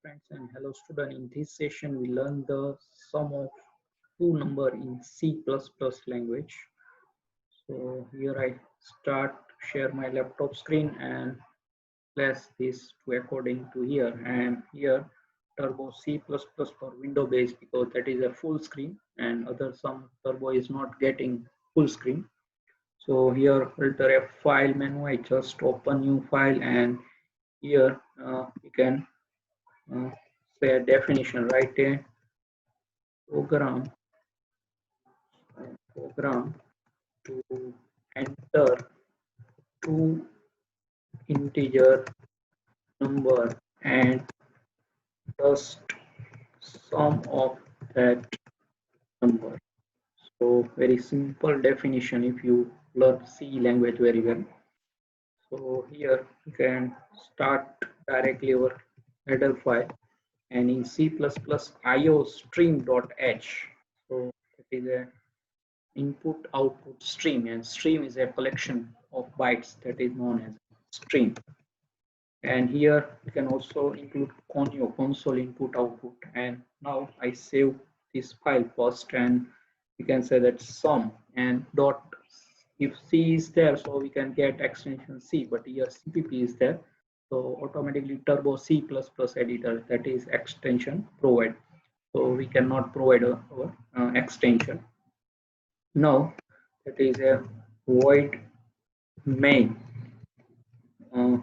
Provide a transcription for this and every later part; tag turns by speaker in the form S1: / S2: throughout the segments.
S1: Friends and hello student. In this session we learn the sum of two number in C++ language. So here I start share my laptop screen and place this to according to here, and here Turbo C++ for window based because that is a full screen and other some Turbo is not getting full screen. So here filter a file menu, I just open new file, and here you can uh, say a definition, write a program program to enter two integer number and just sum of that number. So very simple definition if you learn C language very well. So here you can start directly our header file, and in C++ iostream.h. So it is a input output stream, and stream is a collection of bytes that is known as stream. And here you can also include conio, console input output. And now I save this file first, and we can say that sum and dot, if C is there, so we can get extension C, but here CPP is there, so automatically Turbo C++ editor, that is extension provide, so we cannot provide our extension. Now that is a void main. Uh,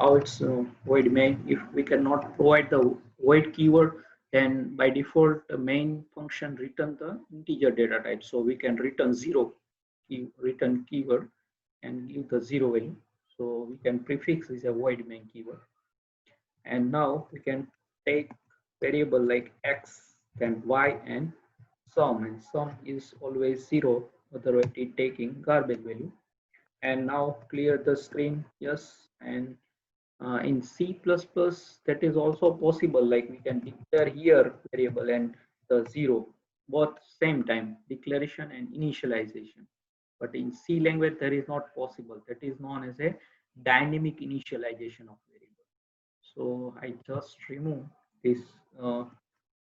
S1: how it's void main? If we cannot provide the void keyword, then by default the main function return the integer data type. So we can return zero return keyword and give the zero value. So we can prefix is a void main keyword. And now we can take variable like x, then y, and sum is always zero, otherwise it taking garbage value. And now clear the screen, yes. And in C++ that is also possible, like we can declare here variable and the zero both same time, declaration and initialization. But in C language there is not possible, that is known as a dynamic initialization of variable. So I just remove this uh,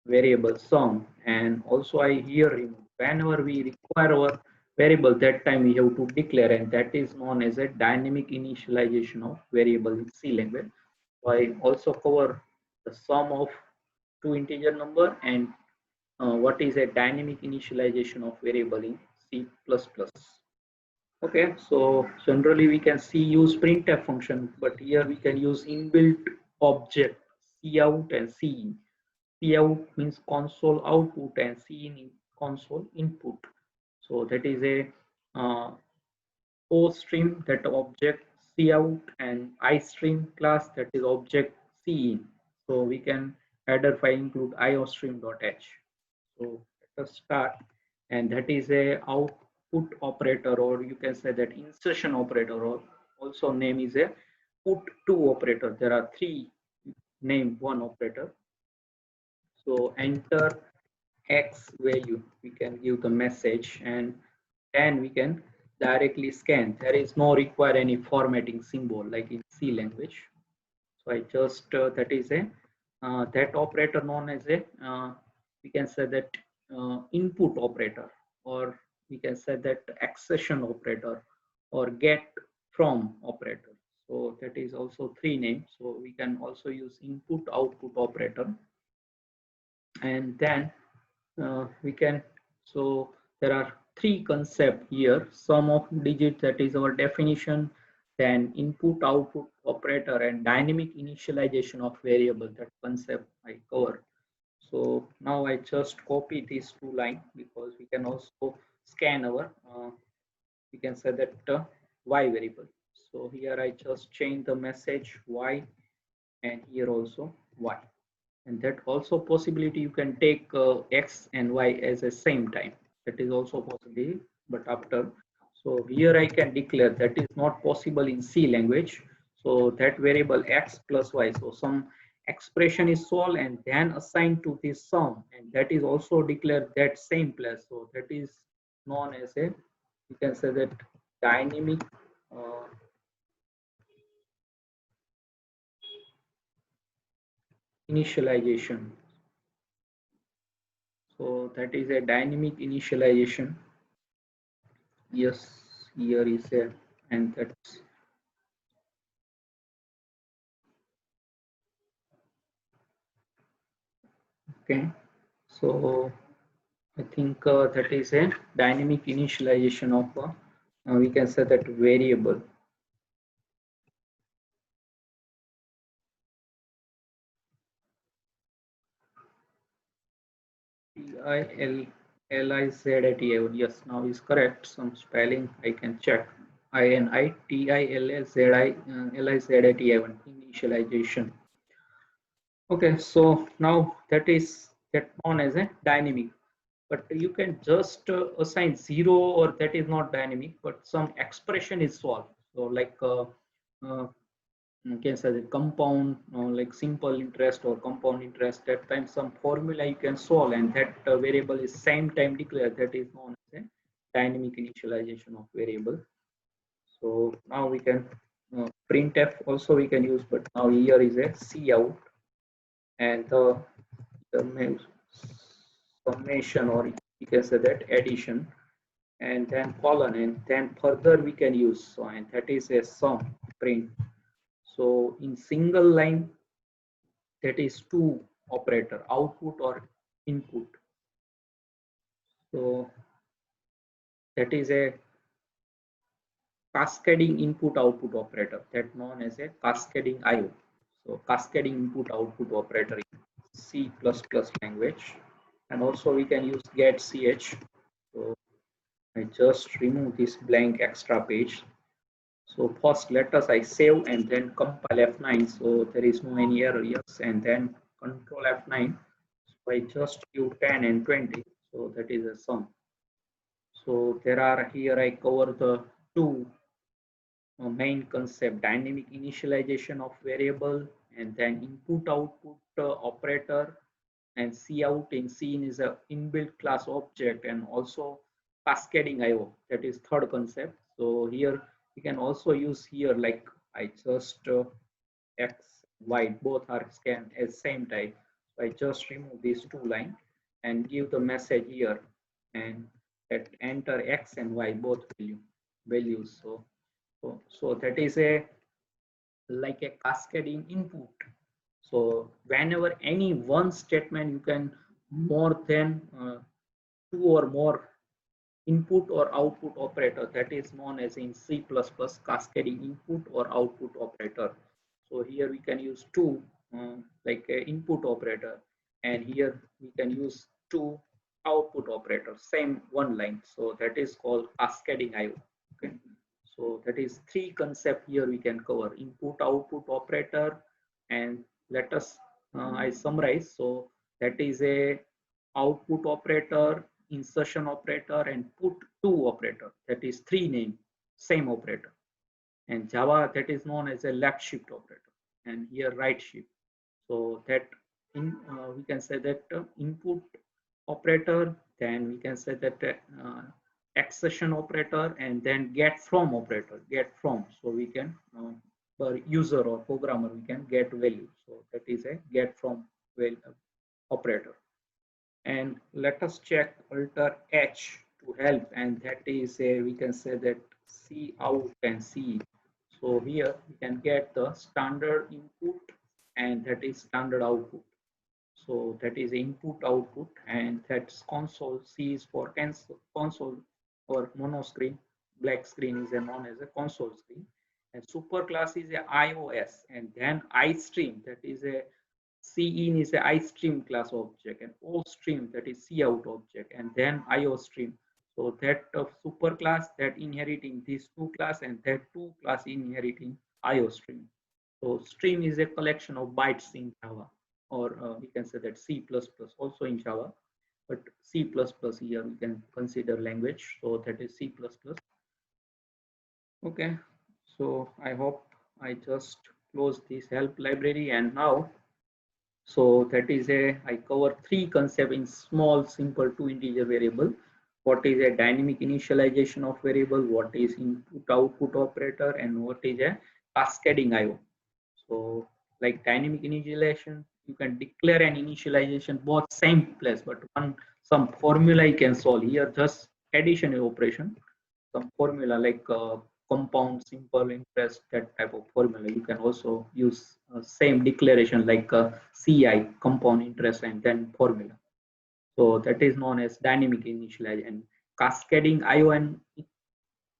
S1: variable sum, and also I here remove whenever we require our variable, that time we have to declare, and that is known as a dynamic initialization of variable in C language. So I also cover the sum of two integer number and what is a dynamic initialization of variable in C++. Okay, so generally we can see use printf function, but here we can use inbuilt object cout and cin. Cout means console output and cin in console input. So that is a O stream, that object cout, and I stream class, that is object cin. So we can header file include iostream.h. So let us start, and that is a output operator, or you can say that insertion operator, or also name is a put to operator. There are three name one operator. So enter X value, we can give the message, and then we can directly scan. There is no require any formatting symbol like in C language. So I just that is a that operator known as a we can say that input operator, or we can say that accession operator, or get from operator. So that is also three names. So we can also use input output operator, and then we can, so there are three concepts here: sum of digits, that is our definition, then input output operator, and dynamic initialization of variable, that concept I cover. So now I just copy these two lines because we can also scan our we can say that y variable. So here I just change the message y, and here also y, and that also possibility you can take x and y as a same time, that is also possible, but after. So here I can declare, that is not possible in C language. So that variable x plus y, so some expression is solved and then assigned to this sum, and that is also declared that same place. So that is known as a, you can say that dynamic uh, initialization. So that is a dynamic initialization. Yes, here is a, and that's okay. So I think that is a dynamic initialization of we can say that variable. Tilizat. Yes, now is correct. Some spelling I can check. Initialization. Initialization. Okay, so now that is that known as a dynamic. But you can just assign zero, or that is not dynamic, but some expression is solved. So like uh, you can say the compound, like simple interest or compound interest, that time some formula you can solve, and that variable is same time declared. That is known as a dynamic initialization of variable. So now we can printf also we can use, but now here is a cout, and the summation, or you can say that addition, and then colon, and then further we can use, so, and that is a sum print. So in single line, that is two operator, output or input. So that is a cascading input output operator, that known as a cascading IO. So cascading input output operator in C++ language, and also we can use get ch. So I just remove this blank extra page. So first let us I save and then compile F9. So there is no any error, yes, and then control F9. So I just give 10 and 20. So that is a sum. So there are here I cover the two main concept: dynamic initialization of variable, and then input output operator, and cout in scene is a inbuilt class object, and also cascading IO, that is third concept. So here we can also use here, like I just x y both are scanned at same time. So I just remove these two lines and give the message here, and that enter x and y both values. So that is a like a cascading input. So whenever any one statement, you can more than two or more input or output operator, that is known as in C++ cascading input or output operator. So here we can use two like a input operator, and here we can use two output operators, same one line. So that is called cascading IO. Okay. So that is three concept here we can cover: input output operator, and let us I summarize. So that is a output operator, insertion operator, and put two operator, that is three name same operator. And Java, that is known as a left shift operator, and here right shift. So that in we can say that input operator, then we can say that accession operator, and then get from operator, get from. So we can per user or programmer we can get value. So that is a get from operator. And let us check alter H to help, and that is a, we can say that C out and C. So here we can get the standard input, and that is standard output. So that is input output, and that's console. C is for console or mono screen. Black screen is known as a console screen. And superclass is a iOS, and then iStream, that is a Cin is a iStream class object, and OStream, that is Cout object, and then IOStream. So that of superclass that inheriting these two class, and that two class inheriting IOStream. So stream is a collection of bytes in Java, or we can say that C++ also in Java, but C++ here we can consider language. So that is C++. Okay, so I hope I just close this help library, and now so that is a, I cover three concepts in small, simple two integer variable. What is a dynamic initialization of variable, what is input output operator, and what is a cascading IO. So like dynamic initialization, you can declare an initialization both same place, but one some formula you can solve here, just addition operation, some formula like compound, simple interest, that type of formula. You can also use same declaration like CI, compound interest, and then formula. So that is known as dynamic initialization. And cascading IO and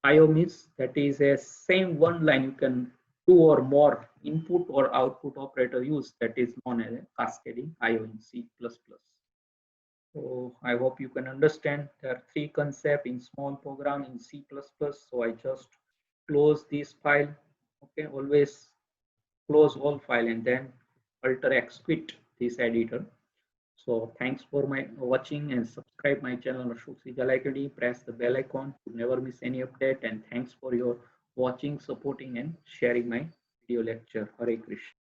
S1: IO means that is a same one line you can two or more input or output operator use, that is known as a cascading IO in C++. So I hope you can understand there are three concepts in small program in C++. So I just close this file. Okay, always close all file and then alter X quit this editor. So thanks for my watching and subscribe my channel Ashok Sijal Academy. Press the bell icon to never miss any update, and thanks for your watching, supporting and sharing my video lecture. Hare Krishna.